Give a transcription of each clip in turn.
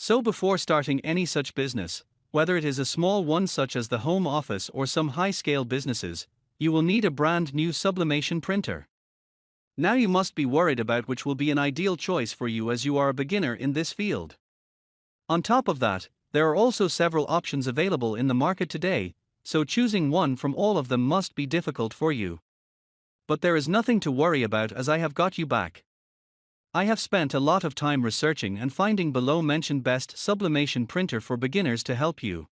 So before starting any such business, whether it is a small one such as the home office or some high-scale businesses, you will need a brand new sublimation printer. Now you must be worried about which will be an ideal choice for you as you are a beginner in this field. On top of that, there are also several options available in the market today, so choosing one from all of them must be difficult for you. But there is nothing to worry about as I have got you back. I have spent a lot of time researching and finding below mentioned best sublimation printer for beginners to help you.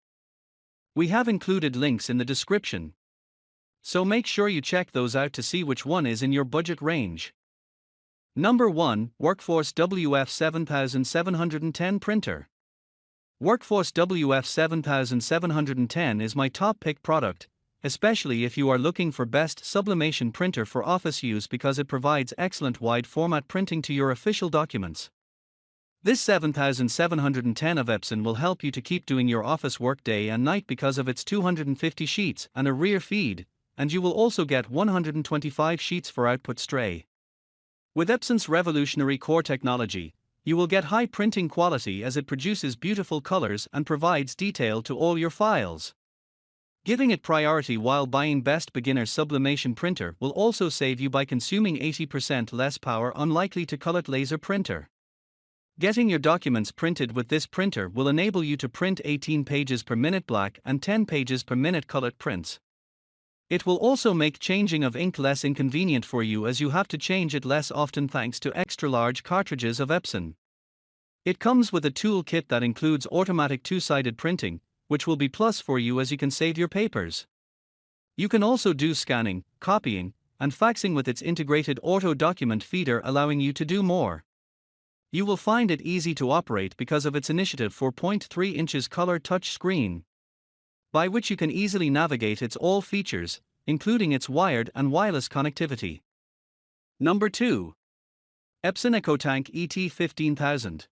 We have included links in the description, so make sure you check those out to see which one is in your budget range. Number 1, Workforce WF7710 Printer. Workforce WF7710 is my top pick product, especially if you are looking for best sublimation printer for office use because it provides excellent wide format printing to your official documents. This 7710 of Epson will help you to keep doing your office work day and night because of its 250 sheets and a rear feed, and you will also get 125 sheets for output tray. With Epson's revolutionary core technology, you will get high printing quality as it produces beautiful colors and provides detail to all your files. Giving it priority while buying best beginner sublimation printer will also save you by consuming 80% less power unlikely to cullet laser printer. Getting your documents printed with this printer will enable you to print 18 pages per minute black and 10 pages per minute cullet prints. It will also make changing of ink less inconvenient for you as you have to change it less often thanks to extra large cartridges of Epson. It comes with a tool kit that includes automatic two-sided printing, which will be plus for you as you can save your papers. You can also do scanning, copying, and faxing with its integrated auto document feeder, allowing you to do more. You will find it easy to operate because of its initiative 4.3 inches color touch screen, by which you can easily navigate its all features, including its wired and wireless connectivity. Number 2. Epson EcoTank ET15000.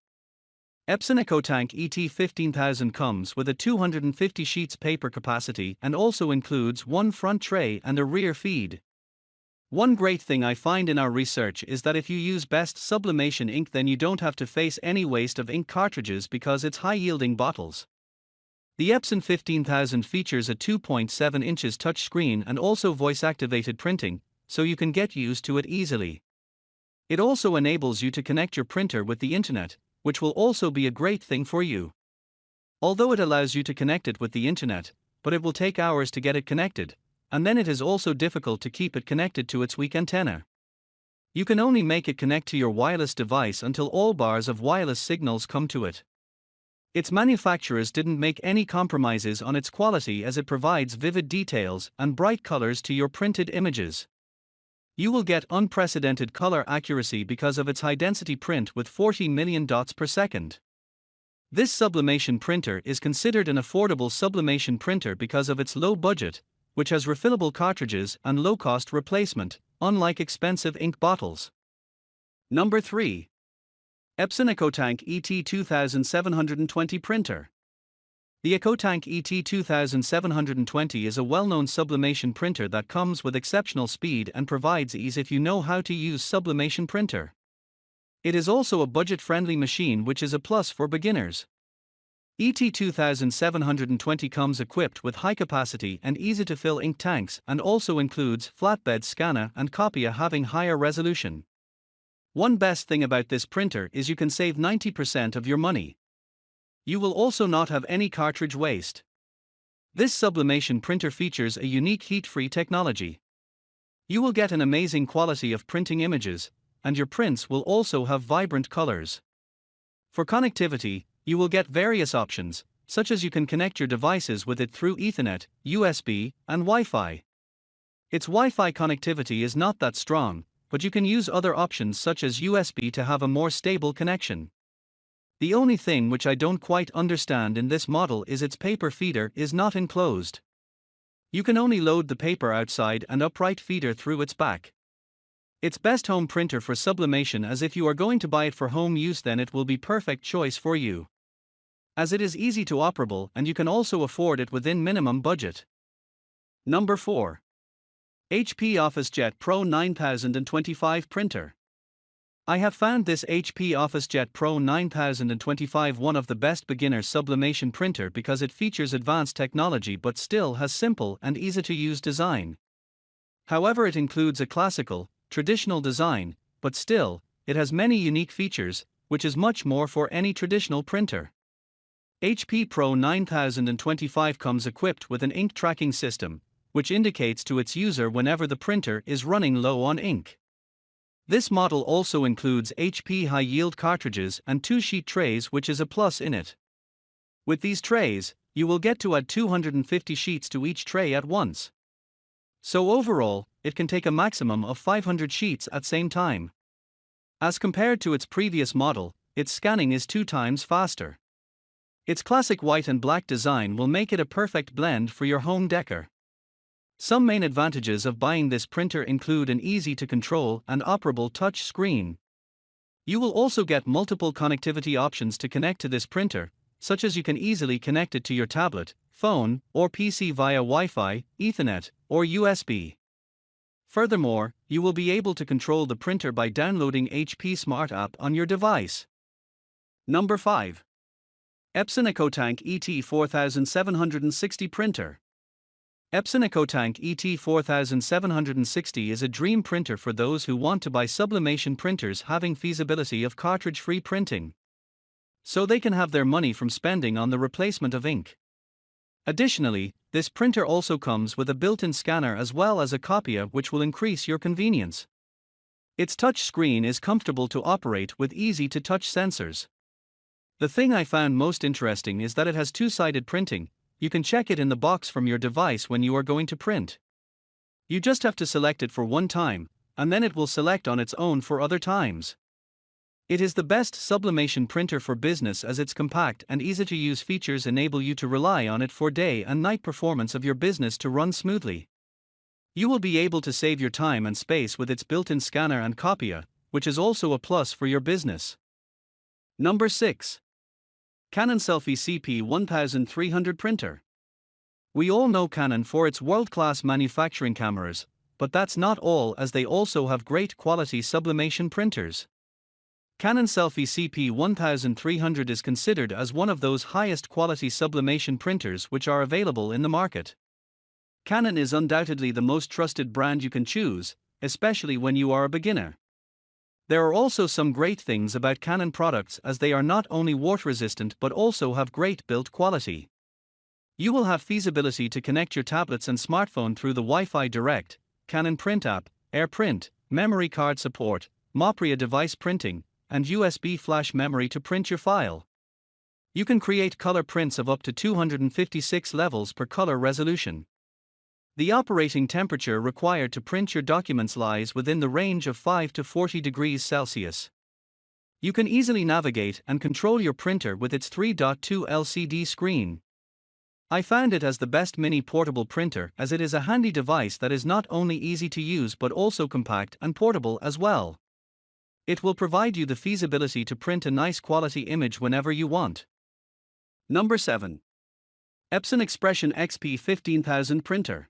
Epson EcoTank ET15000 comes with a 250 sheets paper capacity and also includes one front tray and a rear feed. One great thing I find in our research is that if you use best sublimation ink, then you don't have to face any waste of ink cartridges because it's high-yielding bottles. The Epson 15000 features a 2.7 inches touchscreen and also voice-activated printing, so you can get used to it easily. It also enables you to connect your printer with the internet, which will also be a great thing for you. Although it allows you to connect it with the internet, but it will take hours to get it connected, and then it is also difficult to keep it connected to its weak antenna. You can only make it connect to your wireless device until all bars of wireless signals come to it. Its manufacturers didn't make any compromises on its quality as it provides vivid details and bright colors to your printed images. You will get unprecedented color accuracy because of its high-density print with 40 million dots per second. This sublimation printer is considered an affordable sublimation printer because of its low budget, which has refillable cartridges and low-cost replacement, unlike expensive ink bottles. Number 3. Epson EcoTank ET2720 Printer. The EcoTank ET2720 is a well-known sublimation printer that comes with exceptional speed and provides ease if you know how to use sublimation printer. It is also a budget-friendly machine, which is a plus for beginners. ET2720 comes equipped with high-capacity and easy-to-fill ink tanks and also includes flatbed scanner and copier having higher resolution. One best thing about this printer is you can save 90% of your money. You will also not have any cartridge waste. This sublimation printer features a unique heat-free technology. You will get an amazing quality of printing images, and your prints will also have vibrant colors. For connectivity, you will get various options, such as you can connect your devices with it through Ethernet, USB, and Wi-Fi. Its Wi-Fi connectivity is not that strong, but you can use other options such as USB to have a more stable connection. The only thing which I don't quite understand in this model is its paper feeder is not enclosed. You can only load the paper outside and upright feeder through its back. It's best home printer for sublimation, as if you are going to buy it for home use then it will be perfect choice for you, as it is easy to operable and you can also afford it within minimum budget. Number 4. HP OfficeJet Pro 9025 Printer. I have found this HP OfficeJet Pro 9025 one of the best beginner sublimation printer because it features advanced technology but still has simple and easy to use design. However, it includes a classical, traditional design, but still, it has many unique features, which is much more for any traditional printer. HP Pro 9025 comes equipped with an ink tracking system, which indicates to its user whenever the printer is running low on ink. This model also includes HP high-yield cartridges and 2 sheet trays, which is a plus in it. With these trays, you will get to add 250 sheets to each tray at once. So overall, it can take a maximum of 500 sheets at same time. As compared to its previous model, its scanning is 2 times faster. Its classic white and black design will make it a perfect blend for your home decor. Some main advantages of buying this printer include an easy-to-control and operable touch screen. You will also get multiple connectivity options to connect to this printer, such as you can easily connect it to your tablet, phone, or PC via Wi-Fi, Ethernet, or USB. Furthermore, you will be able to control the printer by downloading HP Smart App on your device. Number 5. Epson EcoTank ET4760 Printer. Epson EcoTank ET4760 is a dream printer for those who want to buy sublimation printers having feasibility of cartridge-free printing, so they can have their money from spending on the replacement of ink. Additionally, this printer also comes with a built-in scanner as well as a copier, which will increase your convenience. Its touch screen is comfortable to operate with easy-to-touch sensors. The thing I found most interesting is that it has two-sided printing. You can check it in the box from your device when you are going to print. You just have to select it for one time, and then it will select on its own for other times. It is the best sublimation printer for business as its compact and easy-to-use features enable you to rely on it for day and night performance of your business to run smoothly. You will be able to save your time and space with its built-in scanner and copier, which is also a plus for your business. Number 6. Canon SELPHY CP1300 Printer. We all know Canon for its world-class manufacturing cameras, but that's not all, as they also have great quality sublimation printers. Canon SELPHY CP1300 is considered as one of those highest quality sublimation printers which are available in the market. Canon is undoubtedly the most trusted brand you can choose, especially when you are a beginner. There are also some great things about Canon products, as they are not only water resistant but also have great build quality. You will have feasibility to connect your tablets and smartphone through the Wi-Fi Direct, Canon Print app, AirPrint, memory card support, Mopria device printing, and USB flash memory to print your file. You can create color prints of up to 256 levels per color resolution. The operating temperature required to print your documents lies within the range of 5 to 40 degrees Celsius. You can easily navigate and control your printer with its 3.2 LCD screen. I found it as the best mini portable printer, as it is a handy device that is not only easy to use but also compact and portable as well. It will provide you the feasibility to print a nice quality image whenever you want. Number 7. Epson Expression XP 15000 Printer.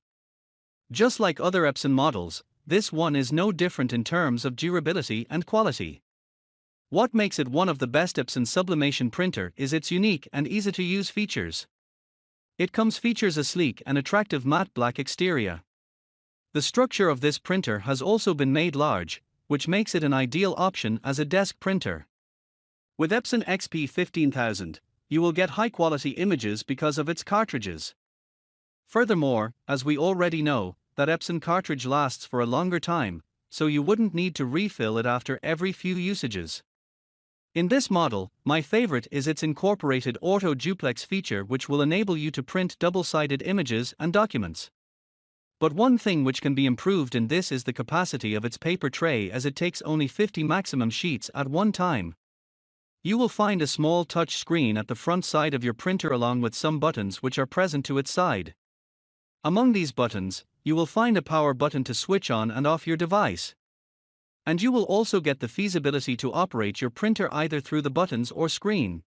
Just like other Epson models, this one is no different in terms of durability and quality. What makes it one of the best Epson sublimation printer is its unique and easy-to-use features. It features a sleek and attractive matte black exterior. The structure of this printer has also been made large, which makes it an ideal option as a desk printer. With Epson XP 15000, you will get high-quality images because of its cartridges. Furthermore, as we already know, that Epson cartridge lasts for a longer time, so you wouldn't need to refill it after every few usages. In this model, my favorite is its incorporated auto duplex feature, which will enable you to print double-sided images and documents. But one thing which can be improved in this is the capacity of its paper tray, as it takes only 50 maximum sheets at one time. You will find a small touch screen at the front side of your printer along with some buttons which are present to its side. Among these buttons, you will find a power button to switch on and off your device. And you will also get the feasibility to operate your printer either through the buttons or screen.